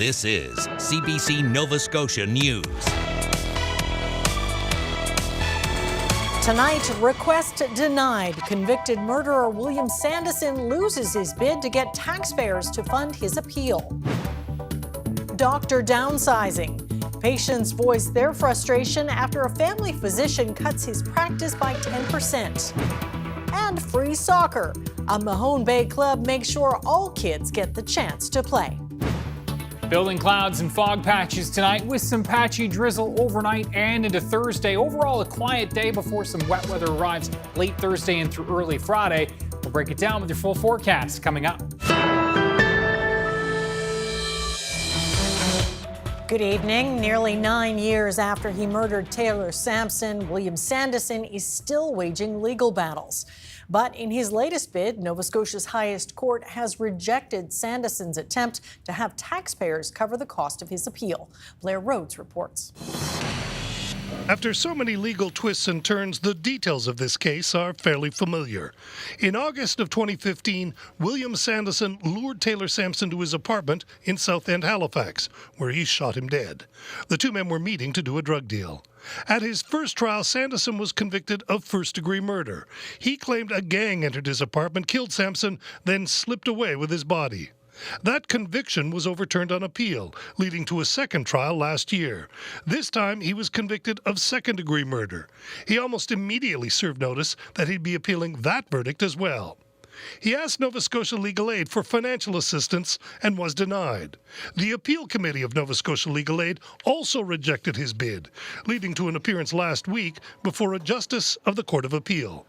This is CBC Nova Scotia News. Tonight, request denied. Convicted murderer William Sandeson loses his bid to get taxpayers to fund his appeal. Doctor downsizing. Patients voice their frustration after a family physician cuts his practice by 10%. And free soccer. A Mahone Bay club makes sure all kids get the chance to play. Building clouds and fog patches tonight with some patchy drizzle overnight and into Thursday. Overall, a quiet day before some wet weather arrives late Thursday and through early Friday. We'll break it down with your full forecast coming up. Good evening. Nearly 9 years after he murdered Taylor Sampson, William Sandeson is still waging legal battles. But in his latest bid, Nova Scotia's highest court has rejected Sandeson's attempt to have taxpayers cover the cost of his appeal. Blair Rhodes reports. After so many legal twists and turns, the details of this case are fairly familiar. In August of 2015, William Sandeson lured Taylor Sampson to his apartment in South End, Halifax, where he shot him dead. The two men were meeting to do a drug deal. At his first trial, Sandeson was convicted of first-degree murder. He claimed a gang entered his apartment, killed Sampson, then slipped away with his body. That conviction was overturned on appeal, leading to a second trial last year. This time, he was convicted of second-degree murder. He almost immediately served notice that he'd be appealing that verdict as well. He asked Nova Scotia Legal Aid for financial assistance and was denied. The Appeal Committee of Nova Scotia Legal Aid also rejected his bid, leading to an appearance last week before a justice of the Court of Appeal.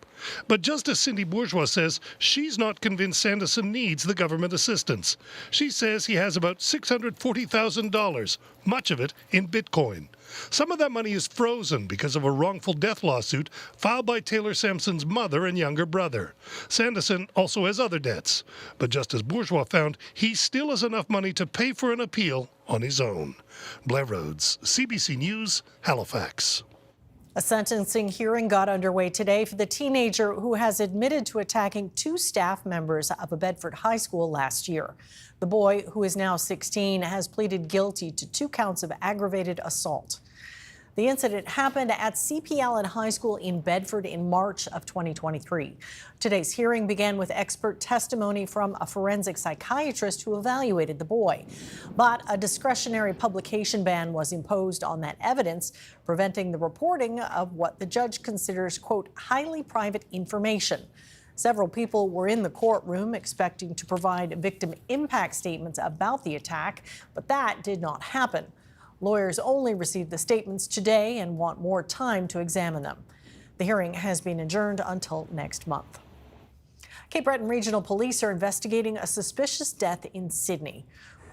But Justice Cindy Bourgeois says she's not convinced Sanderson needs the government assistance. She says he has about $640,000, much of it in Bitcoin. Some of that money is frozen because of a wrongful death lawsuit filed by Taylor Sampson's mother and younger brother. Sanderson also has other debts, but Justice Bourgeois found he still has enough money to pay for an appeal on his own. Blair Rhodes, CBC News, Halifax. A sentencing hearing got underway today for the teenager who has admitted to attacking two staff members of a Bedford high school last year. The boy, who is now 16, has pleaded guilty to 2 counts of aggravated assault. The incident happened at CP Allen High School in Bedford in March of 2023. Today's hearing began with expert testimony from a forensic psychiatrist who evaluated the boy. But a discretionary publication ban was imposed on that evidence, preventing the reporting of what the judge considers, quote, highly private information. Several people were in the courtroom expecting to provide victim impact statements about the attack, but that did not happen. Lawyers only received the statements today and want more time to examine them. The hearing has been adjourned until next month. Cape Breton Regional Police are investigating a suspicious death in Sydney.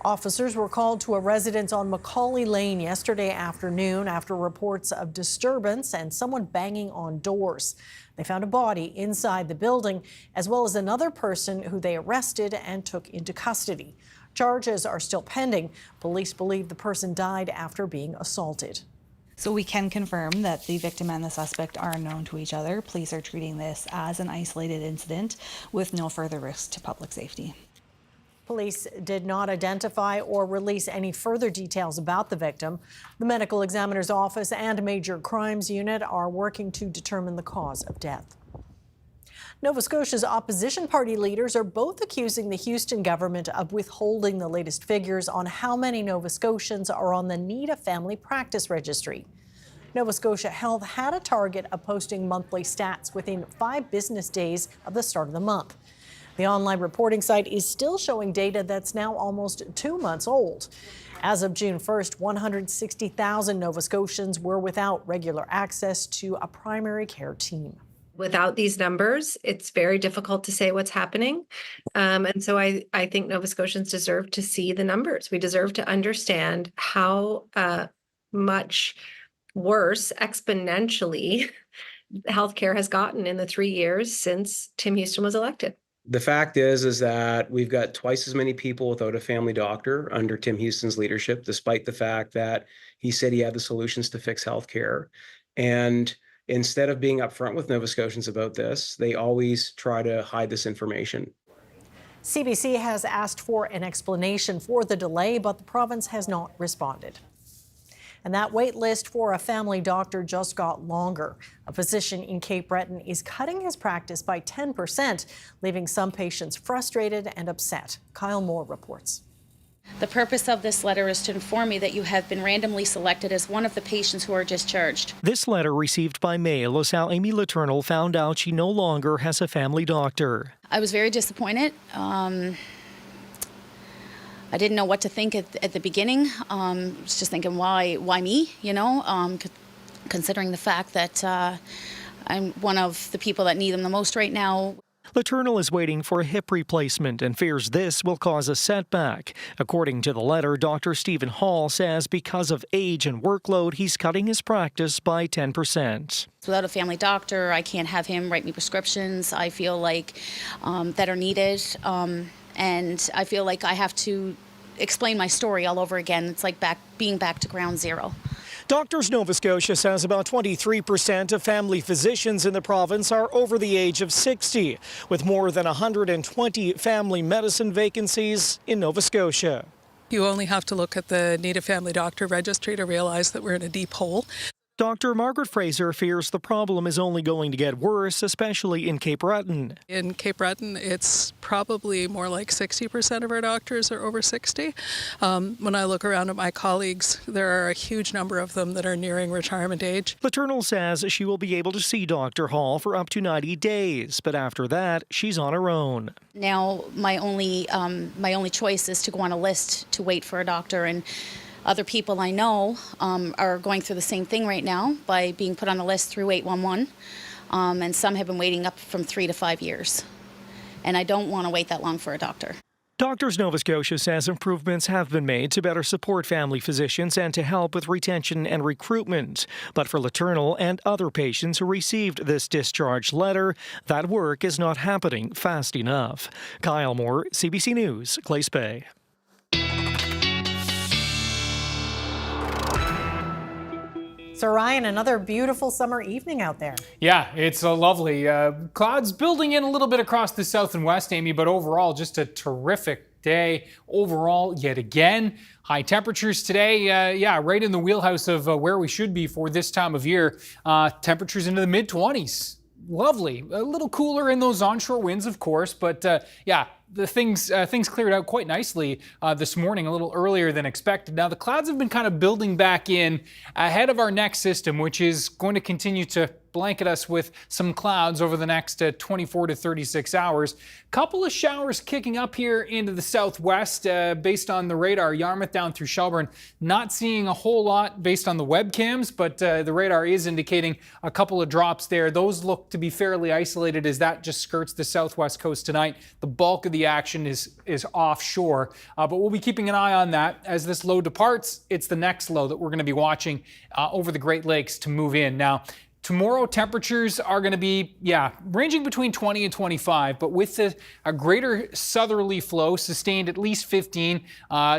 Officers were called to a residence on Macaulay Lane yesterday afternoon after reports of disturbance and someone banging on doors. They found a body inside the building, as well as another person who they arrested and took into custody. Charges are still pending. Police believe the person died after being assaulted. So we can confirm that the victim and the suspect are unknown to each other. Police are treating this as an isolated incident with no further risk to public safety. Police did not identify or release any further details about the victim. The medical examiner's office and major crimes unit are working to determine the cause of death. Nova Scotia's opposition party leaders are both accusing the Houston government of withholding the latest figures on how many Nova Scotians are on the Need a Family Practice Registry. Nova Scotia Health had a target of posting monthly stats within 5 business days of the start of the month. The online reporting site is still showing data that's now almost 2 months old. As of June 1st, 160,000 Nova Scotians were without regular access to a primary care team. Without these numbers, it's very difficult to say what's happening. And so I think Nova Scotians deserve to see the numbers. We deserve to understand how much worse exponentially healthcare has gotten in the 3 years since Tim Houston was elected. The fact is that we've got twice as many people without a family doctor under Tim Houston's leadership, despite the fact that he said he had the solutions to fix healthcare. And instead of being upfront with Nova Scotians about this, they always try to hide this information. CBC has asked for an explanation for the delay, but the province has not responded. And that wait list for a family doctor just got longer. A physician in Cape Breton is cutting his practice by 10%, leaving some patients frustrated and upset. Kyle Moore reports. The purpose of this letter is to inform me that you have been randomly selected as one of the patients who are discharged. This letter received by mail is how Amy Letournel found out she no longer has a family doctor. I was very disappointed. I didn't know what to think at the beginning. I was just thinking, why me, you know, considering the fact that I'm one of the people that need them the most right now. Letournel is waiting for a hip replacement and fears this will cause a setback. According to the letter, Dr. Stephen Hall says because of age and workload, he's cutting his practice by 10%. Without a family doctor, I can't have him write me prescriptions, I feel like, that are needed. And I feel like I have to explain my story all over again. It's like being back to ground zero. Doctors Nova Scotia says about 23% of family physicians in the province are over the age of 60, with more than 120 family medicine vacancies in Nova Scotia. You only have to look at the Native Family Doctor Registry to realize that we're in a deep hole. Dr. Margaret Fraser fears the problem is only going to get worse, especially in Cape Breton. In Cape Breton, it's probably more like 60% of our doctors are over 60. When I look around at my colleagues, there are a huge number of them that are nearing retirement age. Letournel says she will be able to see Dr. Hall for up to 90 days, but after that, she's on her own. Now, my only choice is to go on a list to wait for a doctor, and other people I know are going through the same thing right now by being put on the list through 811, and some have been waiting up from 3 to 5 years. And I don't want to wait that long for a doctor. Doctors Nova Scotia says improvements have been made to better support family physicians and to help with retention and recruitment. But for Letournel and other patients who received this discharge letter, that work is not happening fast enough. Kyle Moore, CBC News, Glace Bay. So Ryan, another beautiful summer evening out there. Yeah, it's lovely. Clouds building in a little bit across the south and west, Amy, but overall just a terrific day overall yet again. High temperatures today, right in the wheelhouse of where we should be for this time of year. Temperatures into the mid-20s. Lovely. A little cooler in those onshore winds, of course, but the things cleared out quite nicely this morning, a little earlier than expected. Now, the clouds have been kind of building back in ahead of our next system, which is going to continue to blanket us with some clouds over the next 24 to 36 hours. Couple of showers kicking up here into the southwest based on the radar, Yarmouth down through Shelburne. Not seeing a whole lot based on the webcams, but the radar is indicating a couple of drops there. Those look to be fairly isolated as that just skirts the southwest coast tonight. The bulk of the action is offshore, but we'll be keeping an eye on that as this low departs. It's the next low that we're going to be watching over the Great Lakes to move in. Now, tomorrow temperatures are going to be, ranging between 20 and 25, but with a greater southerly flow, sustained at least 15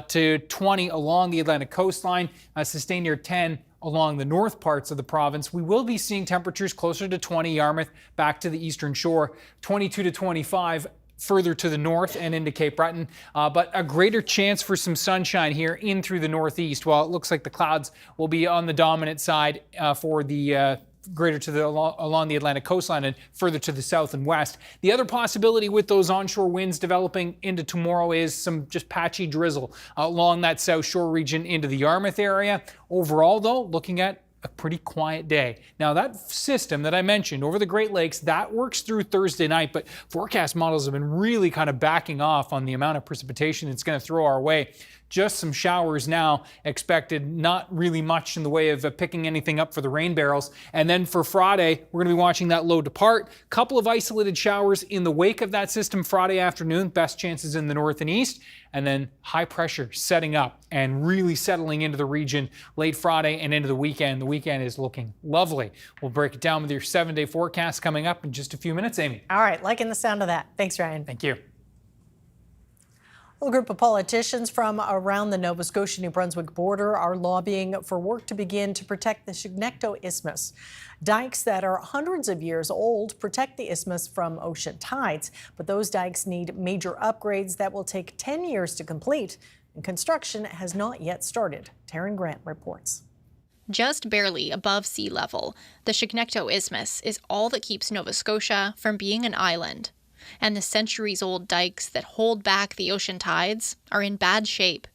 to 20 along the Atlantic coastline, sustained near 10 along the north parts of the province. We will be seeing temperatures closer to 20 Yarmouth, back to the eastern shore, 22 to 25 further to the north and into Cape Breton, but a greater chance for some sunshine here in through the northeast, while it looks like the clouds will be on the dominant side for the greater to the along the Atlantic coastline and further to the south and west. The other possibility with those onshore winds developing into tomorrow is some just patchy drizzle along that south shore region into the Yarmouth area. Overall, though, looking at a pretty quiet day. Now, that system that I mentioned over the Great Lakes, that works through Thursday night, but forecast models have been really kind of backing off on the amount of precipitation it's going to throw our way. Just some showers now expected, not really much in the way of picking anything up for the rain barrels. And then for Friday, we're going to be watching that low depart. Couple of isolated showers in the wake of that system Friday afternoon, best chances in the north and east. And then high pressure setting up and really settling into the region late Friday and into the weekend. The weekend is looking lovely. We'll break it down with your 7-day forecast coming up in just a few minutes, Amy. All right, liking the sound of that. Thanks, Ryan. Thank you. A group of politicians from around the Nova Scotia-New Brunswick border are lobbying for work to begin to protect the Chignecto Isthmus. Dikes that are hundreds of years old protect the isthmus from ocean tides, but those dikes need major upgrades that will take 10 years to complete, and construction has not yet started. Taryn Grant reports. Just barely above sea level, the Chignecto Isthmus is all that keeps Nova Scotia from being an island. And the centuries-old dikes that hold back the ocean tides are in bad shape.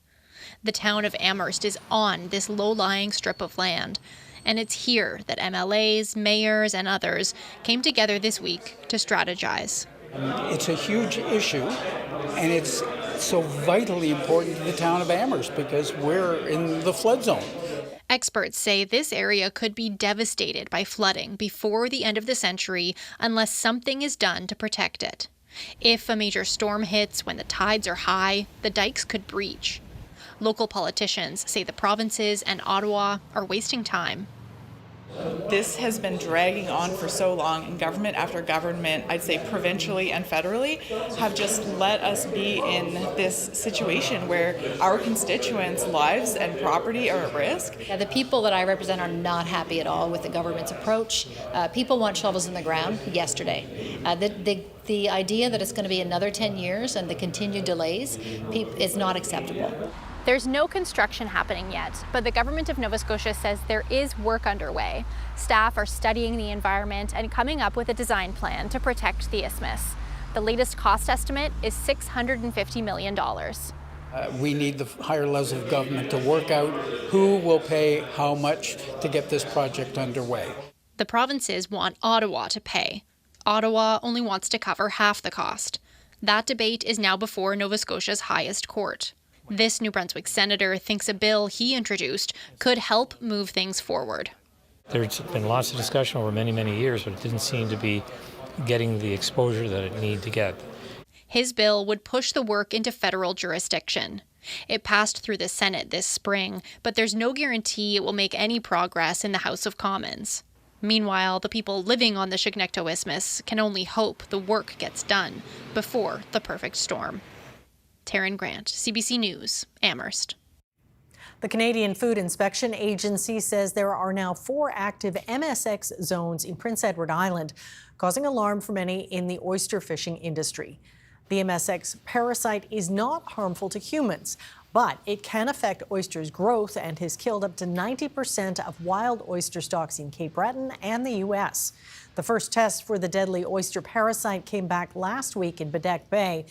The town of Amherst is on this low-lying strip of land, and it's here that MLAs, mayors, and others came together this week to strategize. It's a huge issue, and it's so vitally important to the town of Amherst because we're in the flood zone. Experts say this area could be devastated by flooding before the end of the century unless something is done to protect it. If a major storm hits when the tides are high, the dikes could breach. Local politicians say the provinces and Ottawa are wasting time. This has been dragging on for so long, and government after government, I'd say provincially and federally, have just let us be in this situation where our constituents' lives and property are at risk. Yeah, the people that I represent are not happy at all with the government's approach. People want shovels in the ground yesterday. The idea that it's going to be another 10 years and the continued delays is not acceptable. There's no construction happening yet, but the government of Nova Scotia says there is work underway. Staff are studying the environment and coming up with a design plan to protect the isthmus. The latest cost estimate is $650 million. We need the higher levels of government to work out who will pay how much to get this project underway. The provinces want Ottawa to pay. Ottawa only wants to cover half the cost. That debate is now before Nova Scotia's highest court. This New Brunswick senator thinks a bill he introduced could help move things forward. There's been lots of discussion over many, many years, but it didn't seem to be getting the exposure that it needed to get. His bill would push the work into federal jurisdiction. It passed through the Senate this spring, but there's no guarantee it will make any progress in the House of Commons. Meanwhile, the people living on the Chignecto Isthmus can only hope the work gets done before the perfect storm. Taryn Grant, CBC News, Amherst. The Canadian Food Inspection Agency says there are now 4 active MSX zones in Prince Edward Island, causing alarm for many in the oyster fishing industry. The MSX parasite is not harmful to humans, but it can affect oysters' growth and has killed up to 90% of wild oyster stocks in Cape Breton and the U.S. The first test for the deadly oyster parasite came back last week in Bedeque Bay.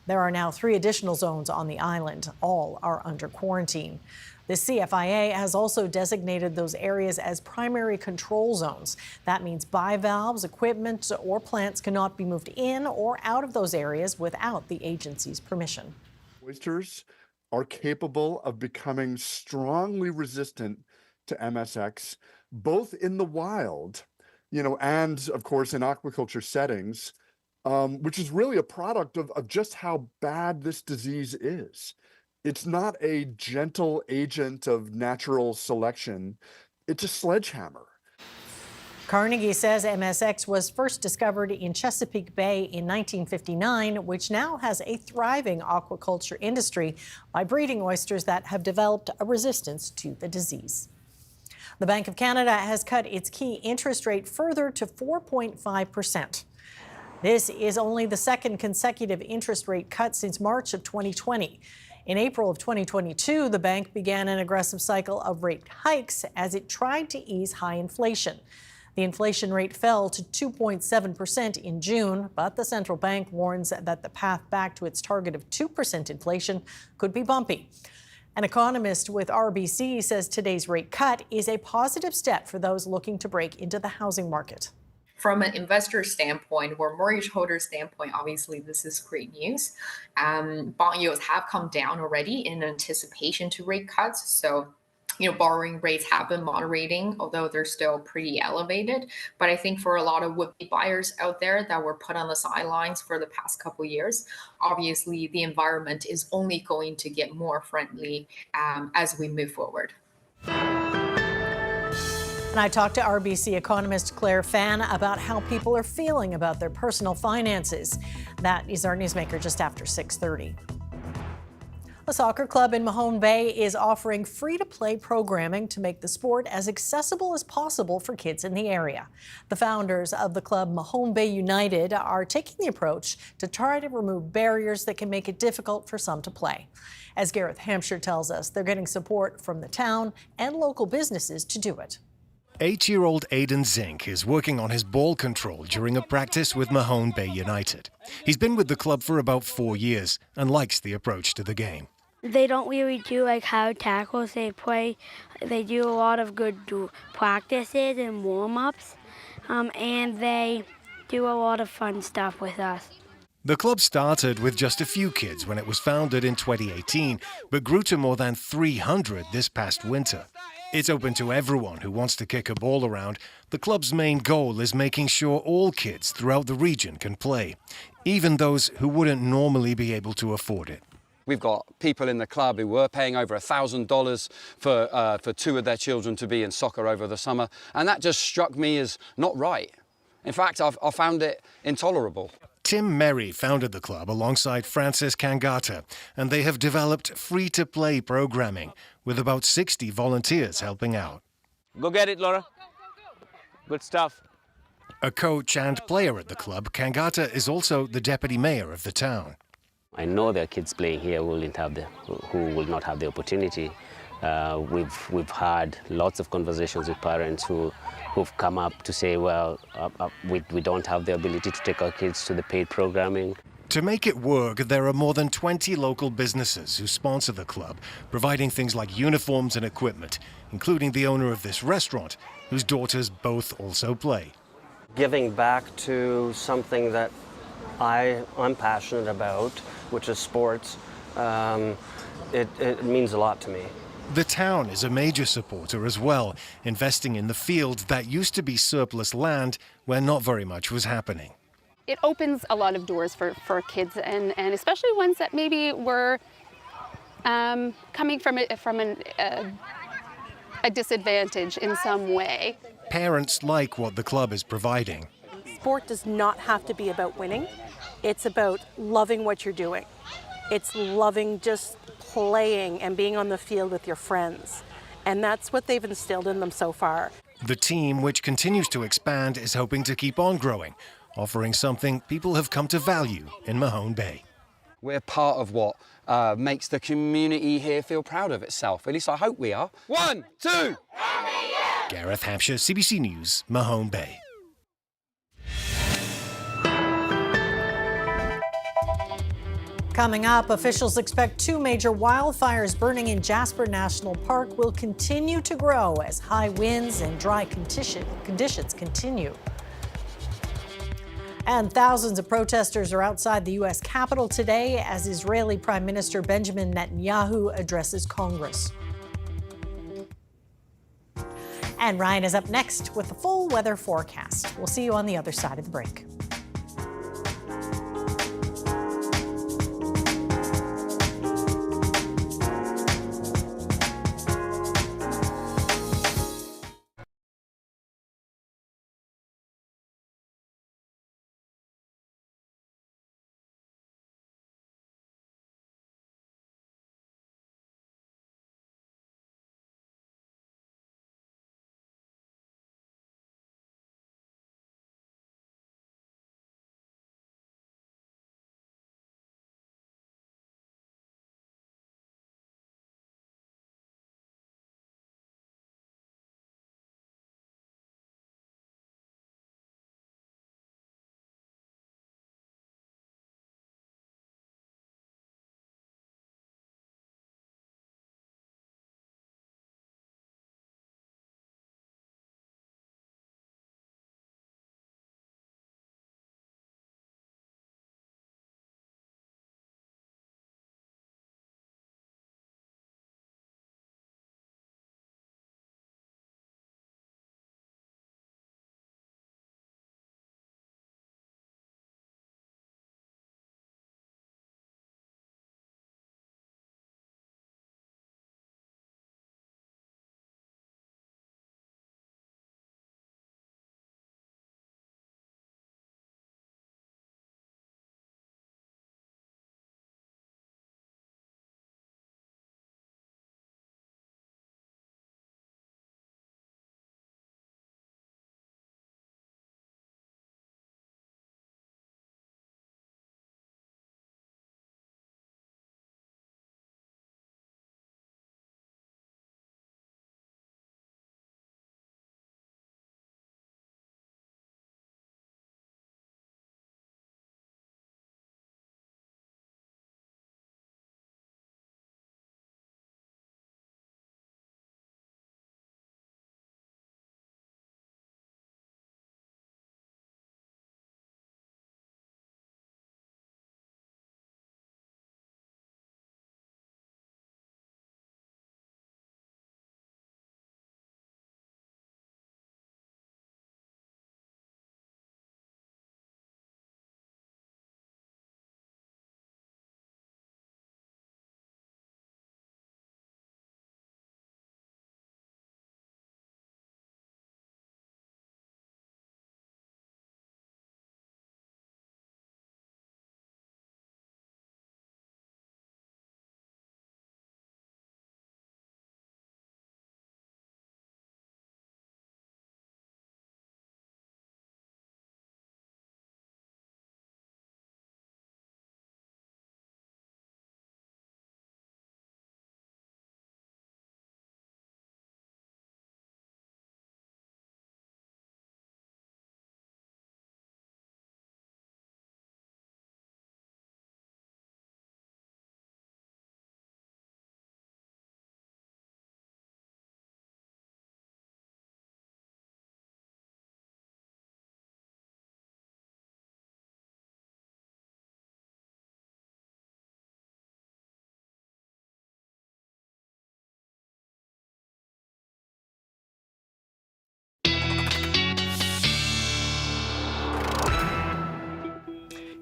There are now 3 additional zones on the island. All are under quarantine. The CFIA has also designated those areas as primary control zones. That means bivalves, equipment, or plants cannot be moved in or out of those areas without the agency's permission. Oysters are capable of becoming strongly resistant to MSX, both in the wild, and of course in aquaculture settings. Which is really a product of just how bad this disease is. It's not a gentle agent of natural selection. It's a sledgehammer. Carnegie says MSX was first discovered in Chesapeake Bay in 1959, which now has a thriving aquaculture industry by breeding oysters that have developed a resistance to the disease. The Bank of Canada has cut its key interest rate further to 4.5%. This is only the second consecutive interest rate cut since March of 2020. In April of 2022, the bank began an aggressive cycle of rate hikes as it tried to ease high inflation. The inflation rate fell to 2.7% in June, but the central bank warns that the path back to its target of 2% inflation could be bumpy. An economist with RBC says today's rate cut is a positive step for those looking to break into the housing market. From an investor standpoint or mortgage holder standpoint, obviously this is great news. Bond yields have come down already in anticipation to rate cuts. So, borrowing rates have been moderating, although they're still pretty elevated. But I think for a lot of would-be buyers out there that were put on the sidelines for the past couple of years, obviously the environment is only going to get more friendly as we move forward. And I talked to RBC economist Claire Fan about how people are feeling about their personal finances. That is our newsmaker just after 6:30. A soccer club in Mahone Bay is offering free-to-play programming to make the sport as accessible as possible for kids in the area. The founders of the club Mahone Bay United are taking the approach to try to remove barriers that can make it difficult for some to play. As Gareth Hampshire tells us, they're getting support from the town and local businesses to do it. 8-year-old Aidan Zink is working on his ball control during a practice with Mahone Bay United. He's been with the club for about 4 years and likes the approach to the game. They don't really do like hard tackles. They do a lot of good practices and warm-ups, and they do a lot of fun stuff with us. The club started with just a few kids when it was founded in 2018, but grew to more than 300 this past winter. It's open to everyone who wants to kick a ball around. The club's main goal is making sure all kids throughout the region can play, even those who wouldn't normally be able to afford it. We've got people in the club who were paying over $1,000 for 2 of their children to be in soccer over the summer, and that just struck me as not right. In fact, I found it intolerable. Tim Merry founded the club alongside Francis Kangata, and they have developed free-to-play programming with about 60 volunteers helping out. Go get it, Laura. Good stuff. A coach and player at the club, Kangata is also the deputy mayor of the town. I know there are kids playing here who will not have the opportunity. We've had lots of conversations with parents who've come up to say, well, we don't have the ability to take our kids to the paid programming. To make it work, there are more than 20 local businesses who sponsor the club, providing things like uniforms and equipment, including the owner of this restaurant, whose daughters both also play. Giving back to something that I'm passionate about, which is sports, it means a lot to me. The town is a major supporter as well, investing in the fields that used to be surplus land where not very much was happening. It opens a lot of doors for kids, and especially ones that maybe were coming from a disadvantage in some way. Parents like what the club is providing. Sport does not have to be about winning. It's about loving what you're doing. It's loving just playing and being on the field with your friends. And that's what they've instilled in them so far. The team, which continues to expand, is hoping to keep on growing, offering something people have come to value in Mahone Bay. We're part of what makes the community here feel proud of itself. At least I hope we are. 1, 2! Gareth Hampshire, CBC News, Mahone Bay. Coming up, officials expect 2 major wildfires burning in Jasper National Park will continue to grow as high winds and dry conditions continue. And thousands of protesters are outside the U.S. Capitol today as Israeli Prime Minister Benjamin Netanyahu addresses Congress. And Ryan is up next with the full weather forecast. We'll see you on the other side of the break.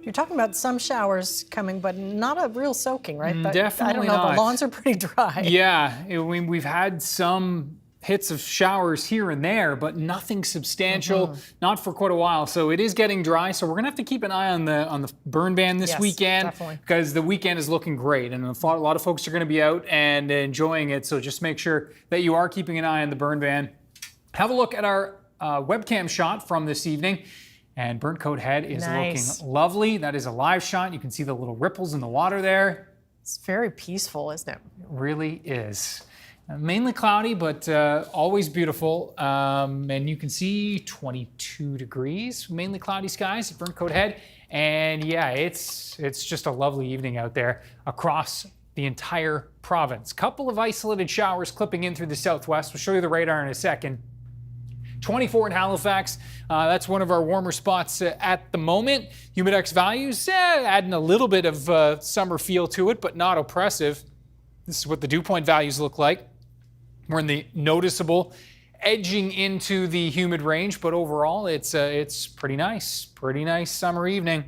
You're talking about some showers coming, but not a real soaking, right? Definitely I don't know. not. The lawns are pretty dry. Yeah, we've had some hits of showers here and there, but nothing substantial, not for quite a while. So it is getting dry. So we're gonna have to keep an eye on the burn ban this weekend, because the weekend is looking great, and a lot of folks are gonna be out and enjoying it. So just make sure that you are keeping an eye on the burn ban. Have a look at our webcam shot from this evening. And Burnt Coat Head is looking lovely. That is a live shot. You can see the little ripples in the water there. It's very peaceful, isn't it? It really is. Mainly cloudy, but always beautiful. And you can see 22 degrees, mainly cloudy skies at Burnt Coat Head. And yeah, it's just a lovely evening out there across the entire province. Couple of isolated showers clipping in through the southwest. We'll show you the radar in a second. 24 in Halifax. That's one of our warmer spots at the moment. Humidex values adding a little bit of summer feel to it, but not oppressive. This is what the dew point values look like. We're in the noticeable, edging into the humid range, but overall it's pretty nice summer evening.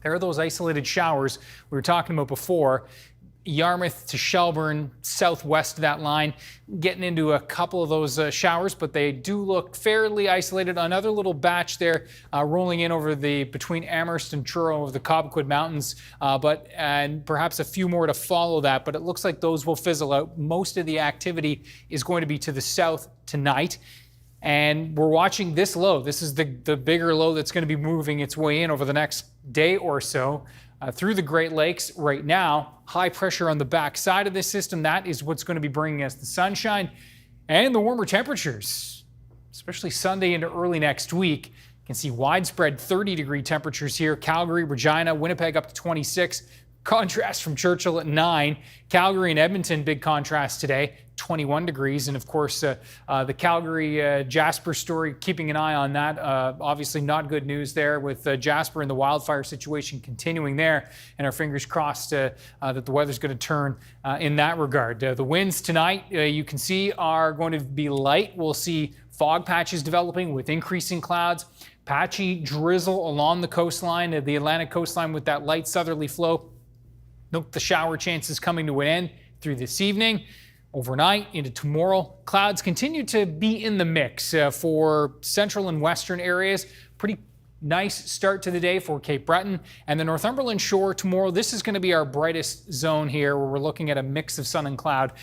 There are those isolated showers we were talking about before. Yarmouth to Shelburne, southwest of that line, getting into a couple of those showers, but they do look fairly isolated. Another little batch there rolling in over between Amherst and Truro of the Cobequid Mountains, and perhaps a few more to follow that, but it looks like those will fizzle out. Most of the activity is going to be to the south tonight. And we're watching this low. This is the bigger low that's going to be moving its way in over the next day or so. Through the Great Lakes right now. High pressure on the back side of this system. That is what's going to be bringing us the sunshine and the warmer temperatures, especially Sunday into early next week. You can see widespread 30-degree temperatures here. Calgary, Regina, Winnipeg up to 26. Contrast from Churchill at 9. Calgary and Edmonton, big contrast today, 21 degrees. And of course, the Calgary Jasper story, keeping an eye on that. Obviously not good news there with Jasper and the wildfire situation continuing there. And our fingers crossed that the weather's going to turn in that regard. The winds tonight, you can see, are going to be light. We'll see fog patches developing with increasing clouds. Patchy drizzle along the coastline, the Atlantic coastline with that light southerly flow. Note the shower chances coming to an end through this evening. Overnight into tomorrow, clouds continue to be in the mix for central and western areas. Pretty nice start to the day for Cape Breton and the Northumberland shore tomorrow. This is going to be our brightest zone here, where we're looking at a mix of sun and cloud.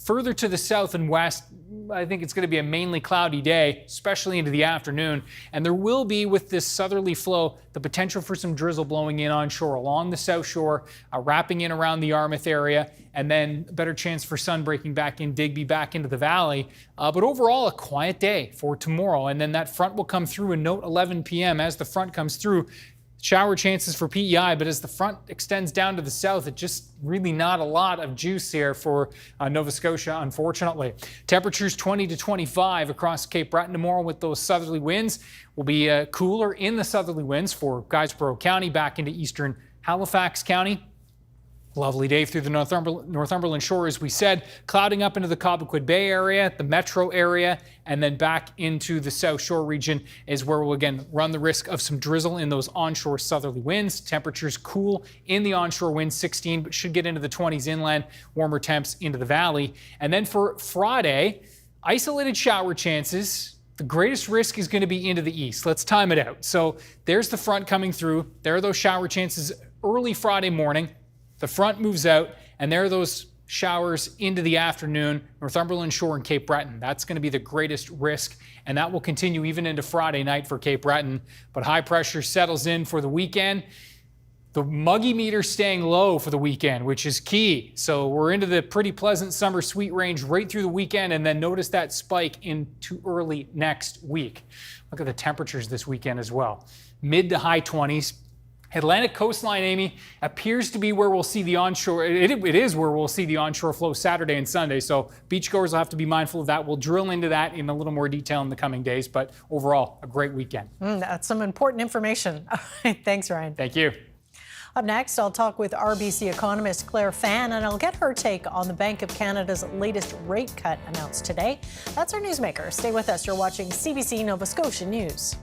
Further to the south and west, I think it's going to be a mainly cloudy day, especially into the afternoon. And there will be, with this southerly flow, the potential for some drizzle blowing in onshore along the south shore, wrapping in around the Yarmouth area, and then a better chance for sun breaking back in Digby, back into the valley. But overall, a quiet day for tomorrow. And then that front will come through, and note 11 p.m. as the front comes through. Shower chances for PEI, but as the front extends down to the south, it just really not a lot of juice here for Nova Scotia, unfortunately. Temperatures 20 to 25 across Cape Breton tomorrow with those southerly winds. Will be cooler in the southerly winds for Guysborough County back into eastern Halifax County. Lovely day through the Northumberland shore, as we said, clouding up into the Cobequid Bay area, the metro area, and then back into the South Shore region is where we'll again run the risk of some drizzle in those onshore southerly winds. Temperatures cool in the onshore winds, 16, but should get into the 20s inland, warmer temps into the valley. And then for Friday, isolated shower chances. The greatest risk is going to be into the east. Let's time it out. So there's the front coming through. There are those shower chances early Friday morning. The front moves out, and there are those showers into the afternoon, Northumberland Shore and Cape Breton. That's going to be the greatest risk, and that will continue even into Friday night for Cape Breton. But high pressure settles in for the weekend. The muggy meter staying low for the weekend, which is key. So we're into the pretty pleasant summer sweet range right through the weekend, and then notice that spike into early next week. Look at the temperatures this weekend as well. Mid to high 20s. Atlantic coastline, Amy, appears to be where we'll see the onshore. It is where we'll see the onshore flow Saturday and Sunday. So beachgoers will have to be mindful of that. We'll drill into that in a little more detail in the coming days. But overall, a great weekend. That's some important information. Thanks, Ryan. Thank you. Up next, I'll talk with RBC economist Claire Fan, and I'll get her take on the Bank of Canada's latest rate cut announced today. That's our newsmaker. Stay with us. You're watching CBC Nova Scotia News.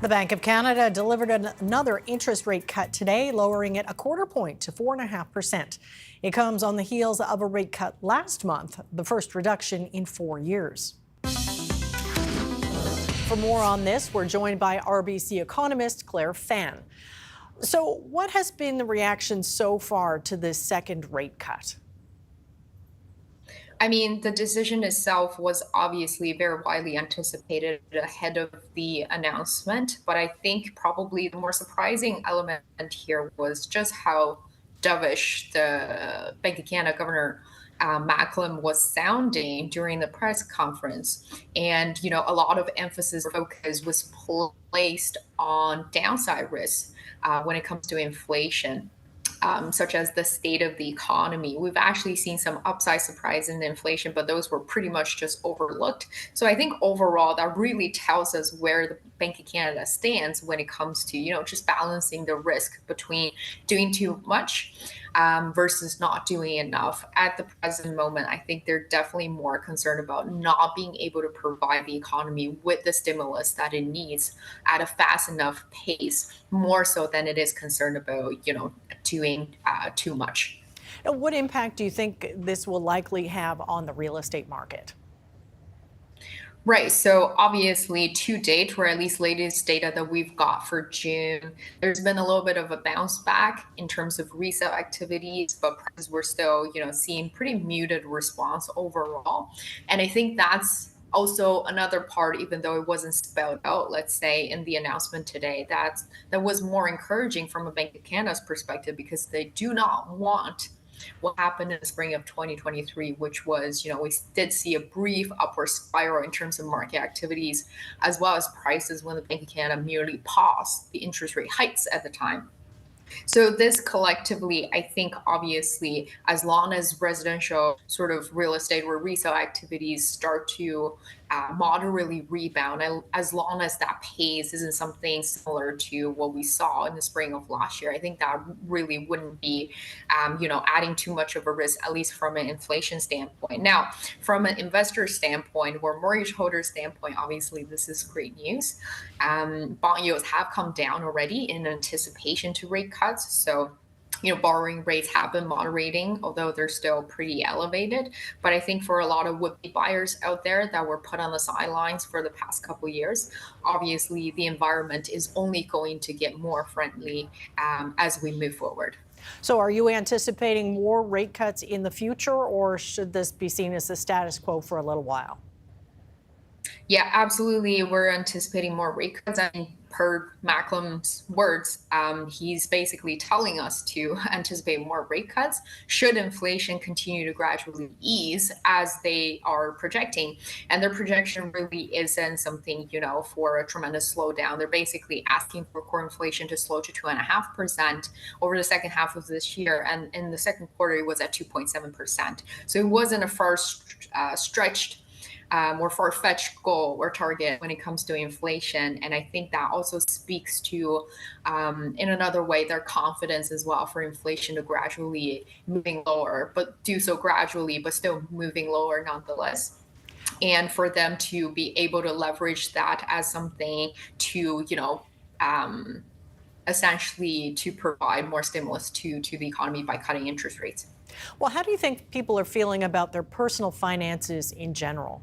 The Bank of Canada delivered another interest rate cut today, lowering it a quarter point to 4.5%. It comes on the heels of a rate cut last month, the first reduction in 4 years. For more on this, we're joined by RBC economist Claire Fan. So what has been the reaction so far to this second rate cut? I mean, the decision itself was obviously very widely anticipated ahead of the announcement, but I think probably the more surprising element here was just how dovish the Bank of Canada Governor Macklem was sounding during the press conference. And, you know, a lot of emphasis or focus was placed on downside risks when it comes to inflation. Such as the state of the economy. We've actually seen some upside surprise in the inflation, but those were pretty much just overlooked. So I think overall, that really tells us where the Bank of Canada stands when it comes to, you know, just balancing the risk between doing too much versus not doing enough. At the present moment, I think they're definitely more concerned about not being able to provide the economy with the stimulus that it needs at a fast enough pace, more so than it is concerned about, you know, doing too much. Now, what impact do you think this will likely have on the real estate market? Right. So obviously to date, or at least latest data that we've got for June, there's been a little bit of a bounce back in terms of resale activities, but prices were still, you know, seeing pretty muted response overall. And I think that's also another part, even though it wasn't spelled out, let's say, in the announcement today, that was more encouraging from a Bank of Canada's perspective, because they do not want what happened in the spring of 2023, which was, you know, we did see a brief upward spiral in terms of market activities, as well as prices, when the Bank of Canada merely paused the interest rate hikes at the time. So this collectively, I think, obviously, as long as residential sort of real estate or resale activities start to moderately rebound, as long as that pace isn't something similar to what we saw in the spring of last year, I think that really wouldn't be, you know, adding too much of a risk, at least from an inflation standpoint. Now, from an investor standpoint or mortgage holder standpoint, obviously, this is great news. Bond yields have come down already in anticipation to rate cuts. So, you know, borrowing rates have been moderating, although they're still pretty elevated. But I think for a lot of would-be buyers out there that were put on the sidelines for the past couple of years, obviously the environment is only going to get more friendly as we move forward. So are you anticipating more rate cuts in the future, or should this be seen as the status quo for a little while? Yeah, absolutely. We're anticipating more rate cuts. I mean, per Macklem's words, he's basically telling us to anticipate more rate cuts should inflation continue to gradually ease as they are projecting. And their projection really isn't something, you know, for a tremendous slowdown. They're basically asking for core inflation to slow to 2.5% over the second half of this year. And in the second quarter, it was at 2.7%. So it wasn't a far stretched or far-fetched goal or target when it comes to inflation. And I think that also speaks to, in another way, their confidence as well for inflation to gradually moving lower, but do so gradually, but still moving lower nonetheless. And for them to be able to leverage that as something to, you know, essentially to provide more stimulus to the economy by cutting interest rates. Well, how do you think people are feeling about their personal finances in general?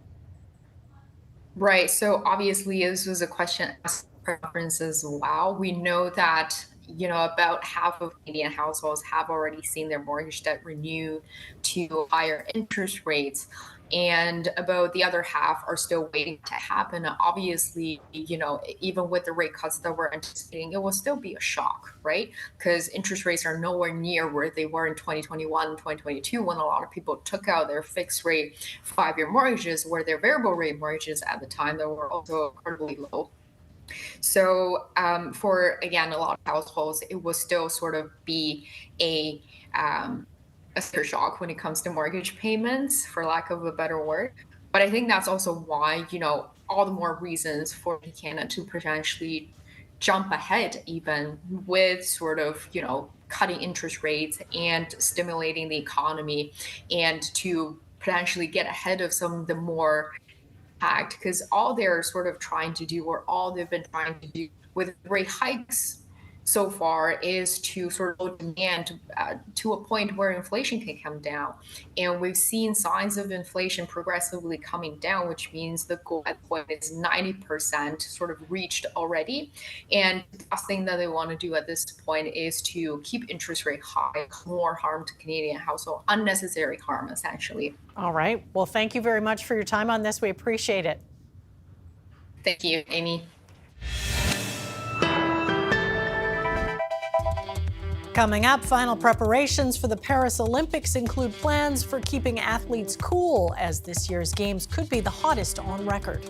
Right. So obviously, this was a question asked at conference as well. We know that, you know, about half of Canadian households have already seen their mortgage debt renewed to higher interest rates, and about the other half are still waiting to happen. Obviously, you know, even with the rate cuts that we're anticipating, it will still be a shock, right? Because interest rates are nowhere near where they were in 2021, 2022, when a lot of people took out their fixed rate 5-year mortgages, where their variable rate mortgages at the time that were also incredibly low. So for, again, a lot of households, it will still sort of be a sticker shock when it comes to mortgage payments, for lack of a better word. But I think that's also why, you know, all the more reasons for Canada to potentially jump ahead, even with sort of, you know, cutting interest rates and stimulating the economy, and to potentially get ahead of some of the more impact, because all they're sort of trying to do, or all they've been trying to do with rate hikes so far is to sort of demand to a point where inflation can come down. And we've seen signs of inflation progressively coming down, which means the goal at point is 90% sort of reached already. And the last thing that they want to do at this point is to keep interest rate high, more harm to Canadian households, unnecessary harm, essentially. All right. Well, thank you very much for your time on this. We appreciate it. Thank you, Amy. Coming up, final preparations for the Paris Olympics include plans for keeping athletes cool, as this year's games could be the hottest on record.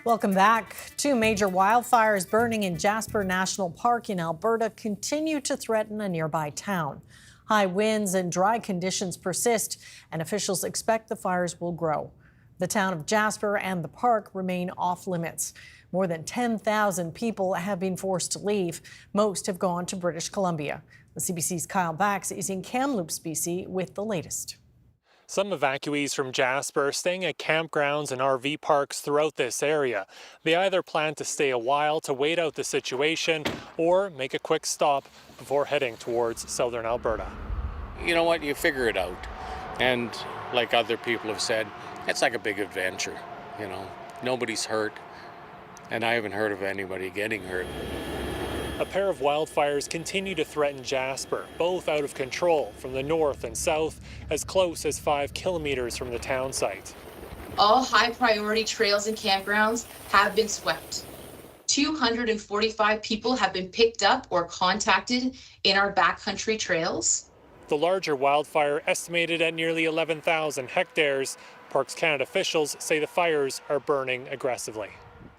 Welcome back. Two major wildfires burning in Jasper National Park in Alberta continue to threaten a nearby town. High winds and dry conditions persist, and officials expect the fires will grow. The town of Jasper and the park remain off limits. More than 10,000 people have been forced to leave. Most have gone to British Columbia. The CBC's Kyle Bax is in Kamloops, BC, with the latest. Some evacuees from Jasper are staying at campgrounds and RV parks throughout this area. They either plan to stay a while to wait out the situation or make a quick stop before heading towards southern Alberta. You know what? You figure it out. And like other people have said, it's like a big adventure, you know. Nobody's hurt, and I haven't heard of anybody getting hurt. A pair of wildfires continue to threaten Jasper, both out of control from the north and south, as close as 5 kilometers from the town site. All high-priority trails and campgrounds have been swept. 245 people have been picked up or contacted in our backcountry trails. The larger wildfire, estimated at nearly 11,000 hectares, Parks Canada officials say the fires are burning aggressively.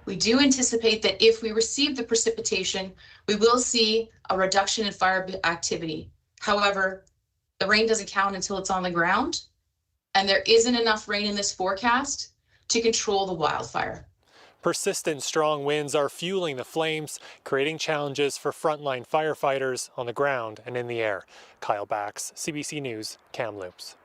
We do anticipate that if we receive the precipitation, we will see a reduction in fire activity. However, the rain doesn't count until it's on the ground, and there isn't enough rain in this forecast to control the wildfire. Persistent strong winds are fueling the flames, creating challenges for frontline firefighters on the ground and in the air. Kyle Bax, CBC News, Kamloops.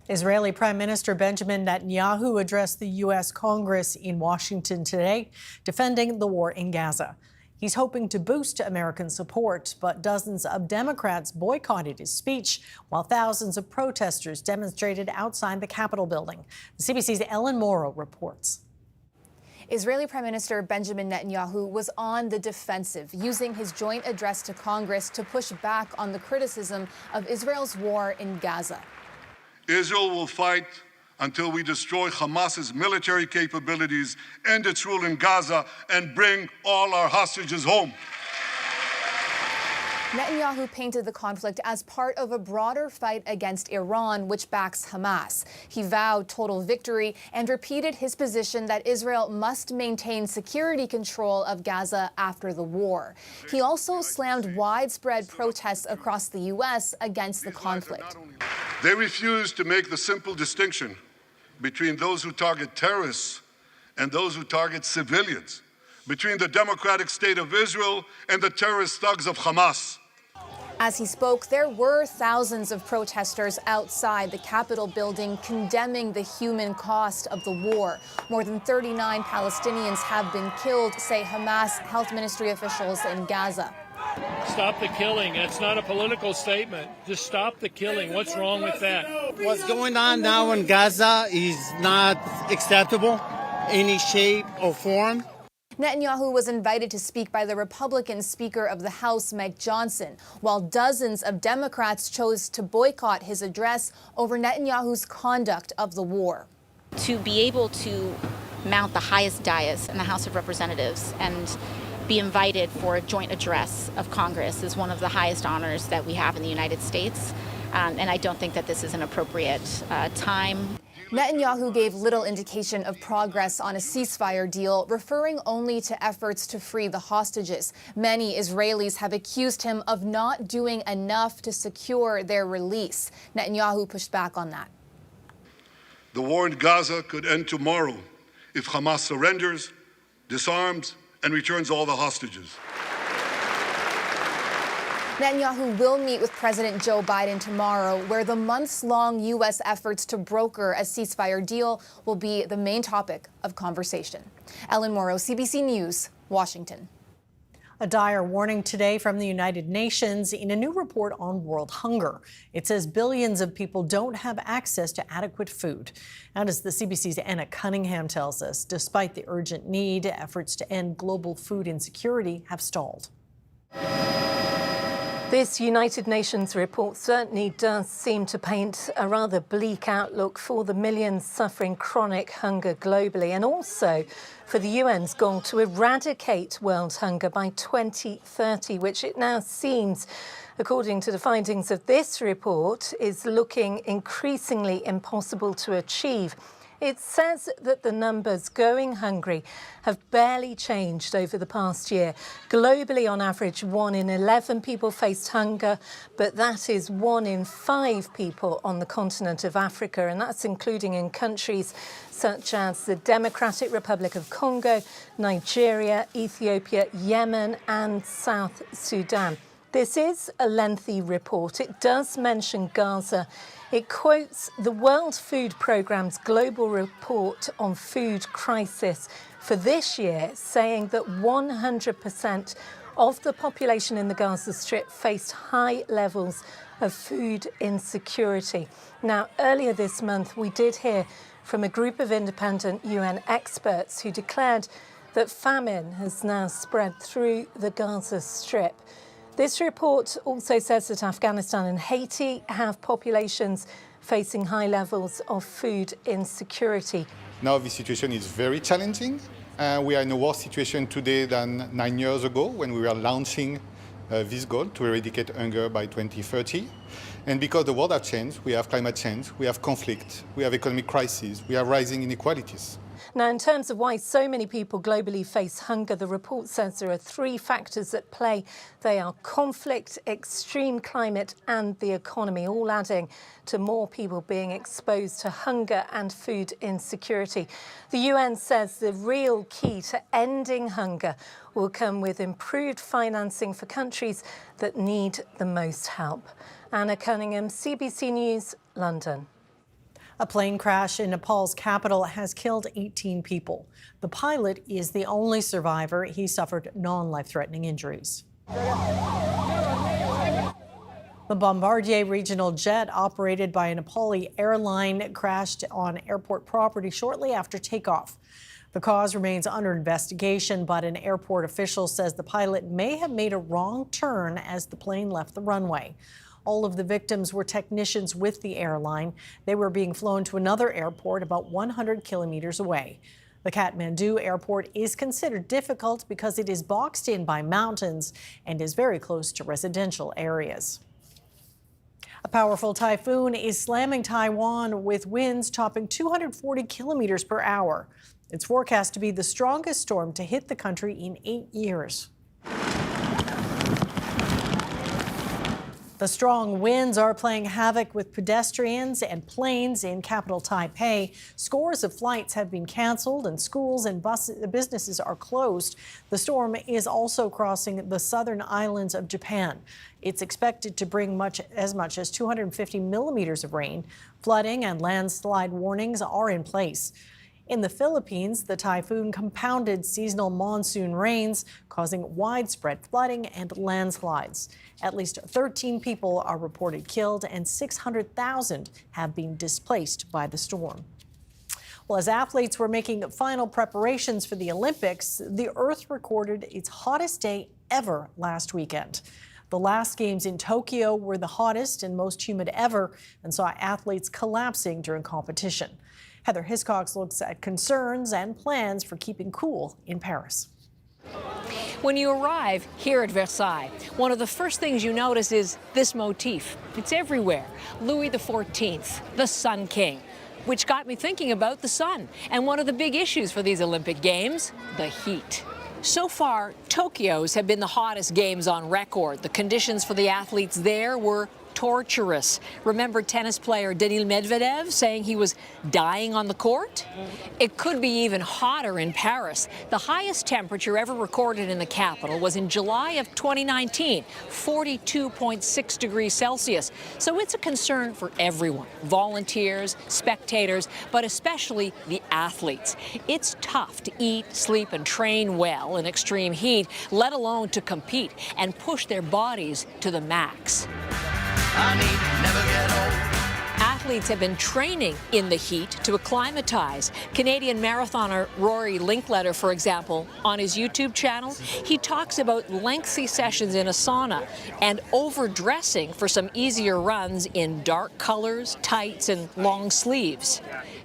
Israeli Prime Minister Benjamin Netanyahu addressed the U.S. Congress in Washington today, defending the war in Gaza. He's hoping to boost American support, but dozens of Democrats boycotted his speech, while thousands of protesters demonstrated outside the Capitol building. The CBC's Ellen Morrow reports. Israeli Prime Minister Benjamin Netanyahu was on the defensive, using his joint address to Congress to push back on the criticism of Israel's war in Gaza. Israel will fight until we destroy Hamas's military capabilities, end its rule in Gaza, and bring all our hostages home. Netanyahu painted the conflict as part of a broader fight against Iran, which backs Hamas. He vowed total victory and repeated his position that Israel must maintain security control of Gaza after the war. He also slammed widespread protests across the U.S. against the conflict. They refuse to make the simple distinction between those who target terrorists and those who target civilians, between the democratic state of Israel and the terrorist thugs of Hamas. As he spoke, there were thousands of protesters outside the Capitol building condemning the human cost of the war. More than 39 Palestinians have been killed, say Hamas health ministry officials in Gaza. Stop the killing. It's not a political statement. Just stop the killing. What's wrong with that? What's going on now in Gaza is not acceptable in any shape or form. Netanyahu was invited to speak by the Republican Speaker of the House, Mike Johnson, while dozens of Democrats chose to boycott his address over Netanyahu's conduct of the war. To be able to mount the highest dais in the House of Representatives and be invited for a joint address of Congress is one of the highest honors that we have in the United States. And I don't think that this is an appropriate time. Netanyahu gave little indication of progress on a ceasefire deal, referring only to efforts to free the hostages. Many Israelis have accused him of not doing enough to secure their release. Netanyahu pushed back on that. The war in Gaza could end tomorrow if Hamas surrenders, disarms, and returns all the hostages. Netanyahu will meet with President Joe Biden tomorrow, where the months-long U.S. efforts to broker a ceasefire deal will be the main topic of conversation. Ellen Morrow, CBC News, Washington. A dire warning today from the United Nations in a new report on world hunger. It says billions of people don't have access to adequate food. And as the CBC's Anna Cunningham tells us, despite the urgent need, efforts to end global food insecurity have stalled. This United Nations report certainly does seem to paint a rather bleak outlook for the millions suffering chronic hunger globally, and also for the UN's goal to eradicate world hunger by 2030, which it now seems, according to the findings of this report, is looking increasingly impossible to achieve. It says that the numbers going hungry have barely changed over the past year. Globally, on average, 1 in 11 people faced hunger, but that is 1 in 5 people on the continent of Africa, and that's including in countries such as the Democratic Republic of Congo, Nigeria, Ethiopia, Yemen, and South Sudan. This is a lengthy report. It does mention Gaza. It quotes the World Food Programme's global report on food crisis for this year, saying that 100% of the population in the Gaza Strip faced high levels of food insecurity. Now, earlier this month, we did hear from a group of independent UN experts who declared that famine has now spread through the Gaza Strip. This report also says that Afghanistan and Haiti have populations facing high levels of food insecurity. Now the situation is very challenging. We are in a worse situation today than 9 years ago when we were launching this goal to eradicate hunger by 2030. And because the world has changed, we have climate change, we have conflict, we have economic crises, we have rising inequalities. Now, in terms of why so many people globally face hunger, the report says there are 3 factors at play. They are conflict, extreme climate and the economy, all adding to more people being exposed to hunger and food insecurity. The UN says the real key to ending hunger will come with improved financing for countries that need the most help. Anna Cunningham, CBC News, London. A plane crash in Nepal's capital has killed 18 people. The pilot is the only survivor. He suffered non-life-threatening injuries. The Bombardier regional jet operated by a Nepali airline crashed on airport property shortly after takeoff. The cause remains under investigation, but an airport official says the pilot may have made a wrong turn as the plane left the runway. All of the victims were technicians with the airline. They were being flown to another airport about 100 kilometers away. The Kathmandu airport is considered difficult because it is boxed in by mountains and is very close to residential areas. A powerful typhoon is slamming Taiwan with winds topping 240 kilometers per hour. It's forecast to be the strongest storm to hit the country in 8 years. The strong winds are playing havoc with pedestrians and planes in capital Taipei. Scores of flights have been canceled and schools and businesses are closed. The storm is also crossing the southern islands of Japan. It's expected to bring as much as 250 millimeters of rain. Flooding and landslide warnings are in place. In the Philippines, the typhoon compounded seasonal monsoon rains, causing widespread flooding and landslides. At least 13 people are reported killed and 600,000 have been displaced by the storm. Well, as athletes were making final preparations for the Olympics, the Earth recorded its hottest day ever last weekend. The last games in Tokyo were the hottest and most humid ever and saw athletes collapsing during competition. Heather Hiscox looks at concerns and plans for keeping cool in Paris. When you arrive here at Versailles, one of the first things you notice is this motif. It's everywhere. Louis XIV, the Sun King, which got me thinking about the sun and one of the big issues for these Olympic Games, the heat. So far, Tokyo's have been the hottest games on record. The conditions for the athletes there were torturous. Remember tennis player Daniil Medvedev saying he was dying on the court? It could be even hotter in Paris. The highest temperature ever recorded in the capital was in July of 2019, 42.6 degrees Celsius. So it's a concern for everyone, volunteers, spectators, but especially the athletes. It's tough to eat, sleep, and train well in extreme heat, let alone to compete and push their bodies to the max. Athletes have been training in the heat to acclimatize. Canadian marathoner Rory Linkletter, for example, on his YouTube channel, he talks about lengthy sessions in a sauna and overdressing for some easier runs in dark colors, tights, and long sleeves.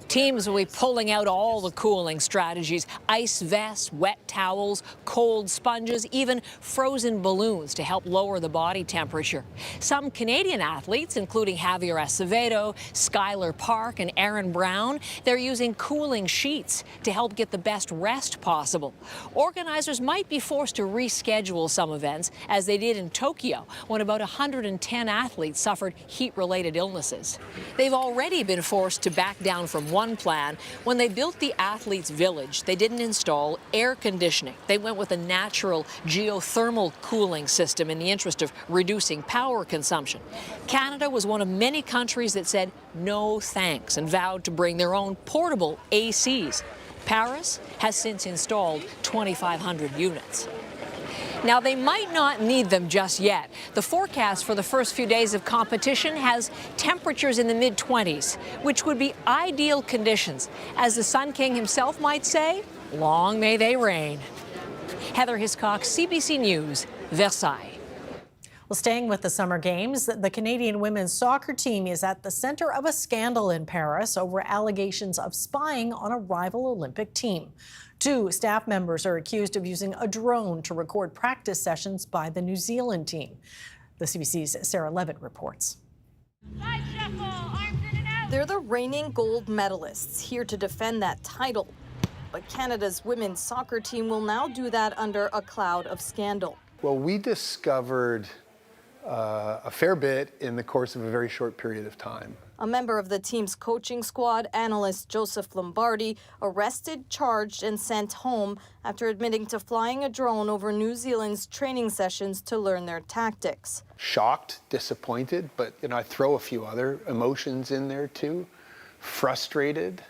Teams will be pulling out all the cooling strategies, ice vests, wet towels, cold sponges, even frozen balloons to help lower the body temperature. Some Canadian athletes, including Javier Acevedo, Skylar Park, and Aaron Brown, they're using cooling sheets to help get the best rest possible. Organizers might be forced to reschedule some events, as they did in Tokyo, when about 110 athletes suffered heat-related illnesses. They've already been forced to back down from one plan. When they built the athletes' village, they didn't install air conditioning. They went with a natural geothermal cooling system in the interest of reducing power consumption. Canada was one of many countries that said no thanks and vowed to bring their own portable ACs. Paris has since installed 2,500 units. Now, they might not need them just yet. The forecast for the first few days of competition has temperatures in the mid-20s, which would be ideal conditions. As the Sun King himself might say, long may they reign. Heather Hiscock, CBC News, Versailles. Well, staying with the Summer Games, the Canadian women's soccer team is at the center of a scandal in Paris over allegations of spying on a rival Olympic team. 2 staff members are accused of using a drone to record practice sessions by the New Zealand team. The CBC's Sarah Levitt reports. They're the reigning gold medalists, here to defend that title. But Canada's women's soccer team will now do that under a cloud of scandal. Well, we discovered a fair bit in the course of a very short period of time. A member of the team's coaching squad, analyst Joseph Lombardi, arrested, charged, and sent home after admitting to flying a drone over New Zealand's training sessions to learn their tactics. Shocked, disappointed, but I throw a few other emotions in there too. Frustrated,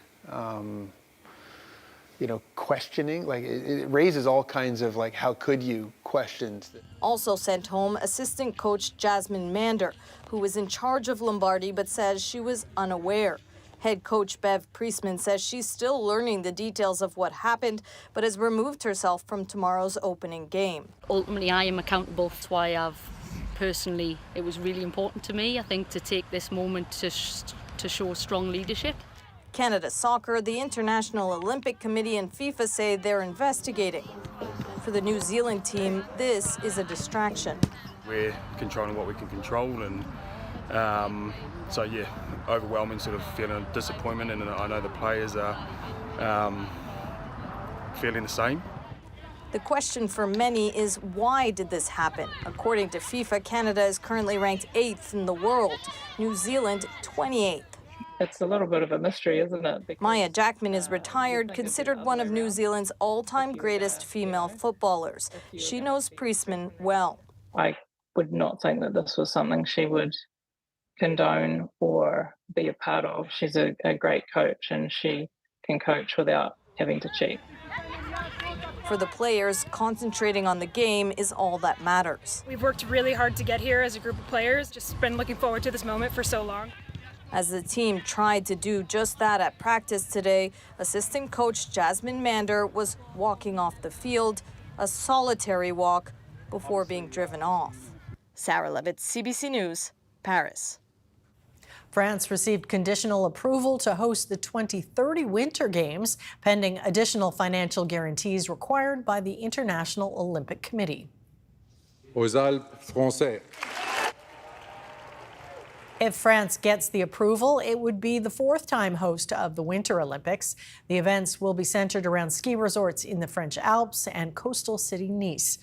questioning, it raises all kinds of how could you questions. Also sent home assistant coach Jasmine Mander, who was in charge of Lombardi but says she was unaware. Head coach Bev Priestman says she's still learning the details of what happened, but has removed herself from tomorrow's opening game. Ultimately, I am accountable. That's why it was really important to me, I think, to take this moment to show strong leadership. Canada Soccer, the International Olympic Committee, and FIFA say they're investigating. For the New Zealand team, this is a distraction. We're controlling what we can control, and overwhelming sort of feeling of disappointment, and I know the players are feeling the same. The question for many is, why did this happen? According to FIFA, Canada is currently ranked 8th in the world, New Zealand 28th. It's a little bit of a mystery, isn't it? Maya Jackman is retired, considered one of New Zealand's all-time greatest female footballers. She knows Priestman well. I would not think that this was something she would condone or be a part of. She's a great coach, and she can coach without having to cheat. For the players, concentrating on the game is all that matters. We've worked really hard to get here as a group of players. Just been looking forward to this moment for so long. As the team tried to do just that at practice today, assistant coach Jasmine Mander was walking off the field, a solitary walk, before being driven off. Sarah Levitt, CBC News, Paris. France received conditional approval to host the 2030 Winter Games, pending additional financial guarantees required by the International Olympic Committee. Aux Alpes françaises. If France gets the approval, it would be the 4th time host of the Winter Olympics. The events will be centered around ski resorts in the French Alps and coastal city Nice.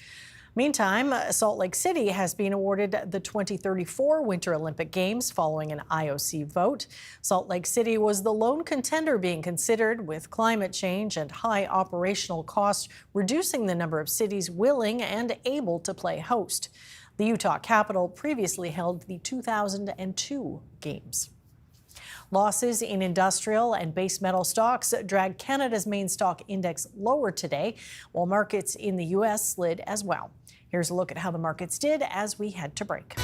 Meantime, Salt Lake City has been awarded the 2034 Winter Olympic Games following an IOC vote. Salt Lake City was the lone contender being considered, with climate change and high operational costs reducing the number of cities willing and able to play host. The Utah capital previously held the 2002 Games. Losses in industrial and base metal stocks dragged Canada's main stock index lower today, while markets in the U.S. slid as well. Here's a look at how the markets did as we head to break.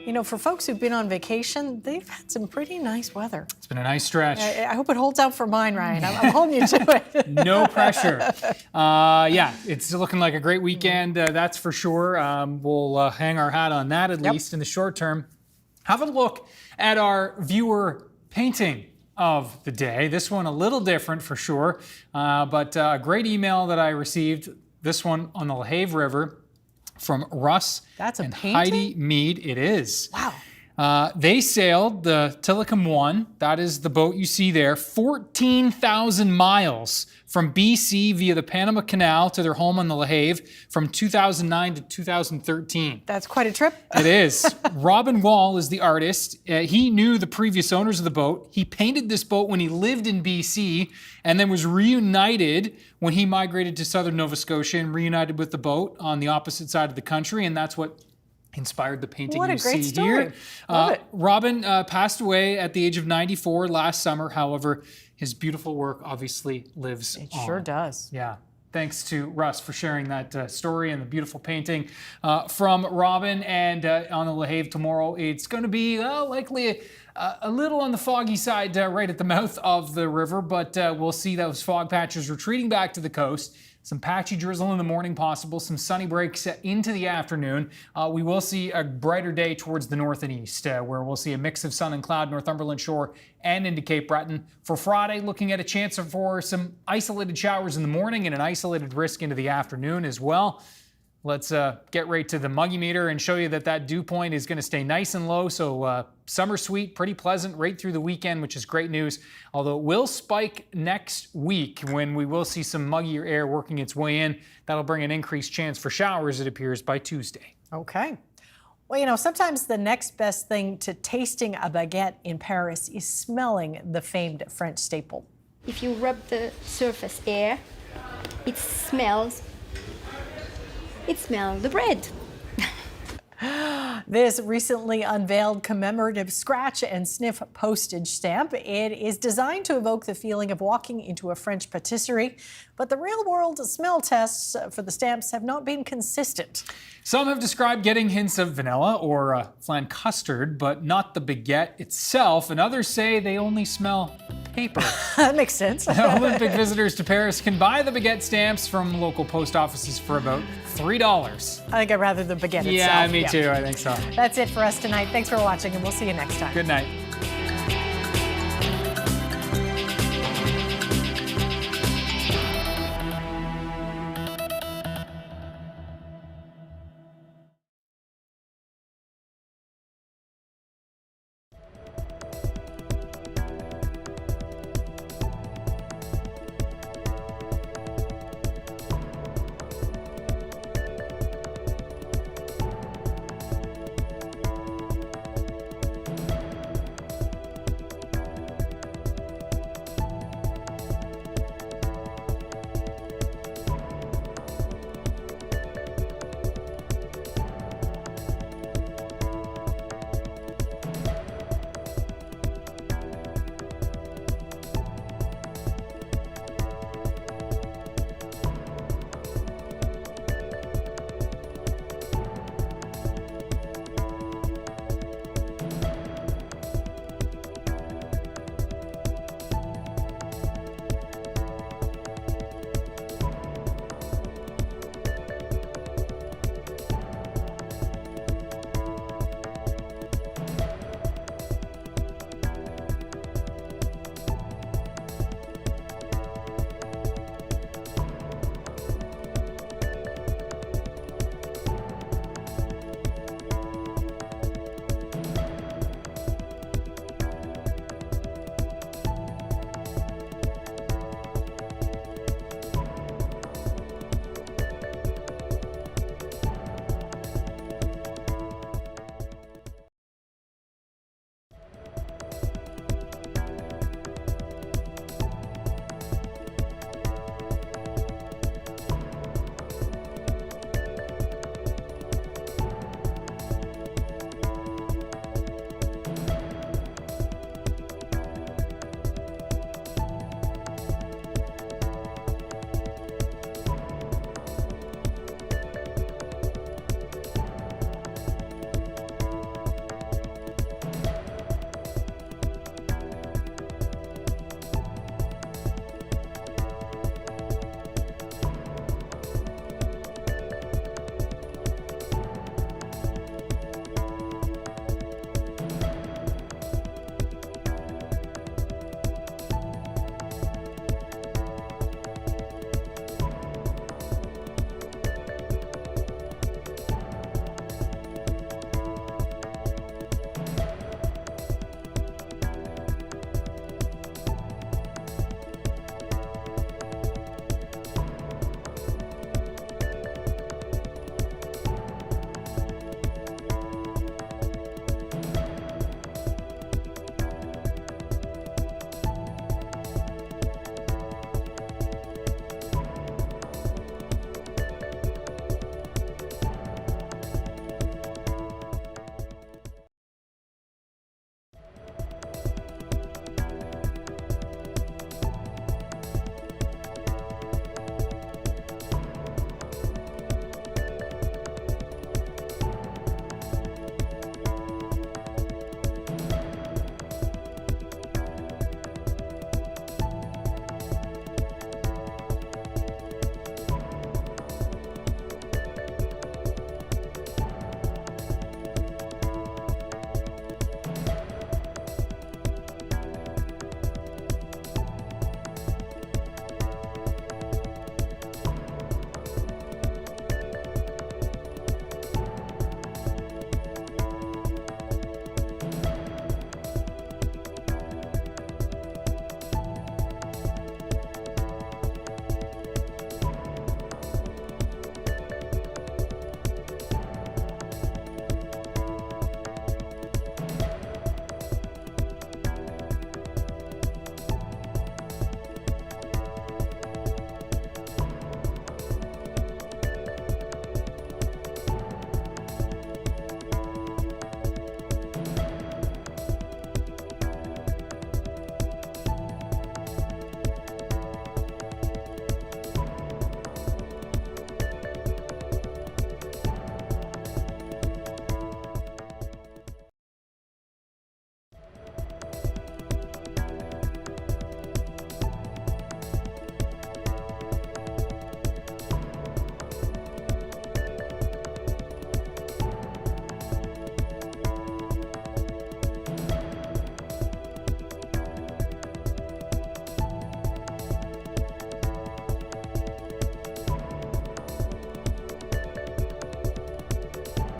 You know, for folks who've been on vacation, they've had some pretty nice weather. It's been a nice stretch. I hope it holds out for mine, Ryan. I'm holding you to it. No pressure. Yeah, it's looking like a great weekend, that's for sure. We'll hang our hat on that at least in the short term. Have a look at our viewer painting of the day. This one a little different for sure, but a great email that I received. This one on the LaHave River from Russ and Heidi Mead. It is. Wow. They sailed the Tillicum 1, that is the boat you see there, 14,000 miles from BC via the Panama Canal to their home on the LaHave from 2009 to 2013. That's quite a trip. It is. Robin Wall is the artist. He knew the previous owners of the boat. He painted this boat when he lived in BC and then was reunited when he migrated to southern Nova Scotia and reunited with the boat on the opposite side of the country, and that's what inspired the painting you see here. Robin passed away at the age of 94 last summer. However, his beautiful work obviously lives on. It sure does. Yeah. Thanks to Russ for sharing that story and the beautiful painting from Robin. And on the LaHave tomorrow, it's going to be likely a little on the foggy side right at the mouth of the river, but we'll see those fog patches retreating back to the coast. Some patchy drizzle in the morning possible, some sunny breaks into the afternoon. We will see a brighter day towards the north and east, where we'll see a mix of sun and cloud, Northumberland Shore and into Cape Breton. For Friday, looking at a chance for some isolated showers in the morning and an isolated risk into the afternoon as well. Let's get right to the muggy meter and show you that dew point is going to stay nice and low. So summer sweet, pretty pleasant right through the weekend, which is great news. Although it will spike next week when we will see some muggier air working its way in. That'll bring an increased chance for showers, it appears, by Tuesday. Okay. Well, you know, sometimes the next best thing to tasting a baguette in Paris is smelling the famed French staple. If you rub the surface air, it smells the bread. This recently unveiled commemorative scratch and sniff postage stamp. It is designed to evoke the feeling of walking into a French patisserie, but the real-world smell tests for the stamps have not been consistent. Some have described getting hints of vanilla or flan custard, but not the baguette itself, and others say they only smell paper. That makes sense. Olympic visitors to Paris can buy the baguette stamps from local post offices for about $3. I think I'd rather the baguette itself. Yeah, me too. I think so. That's it for us tonight. Thanks for watching, and we'll see you next time. Good night.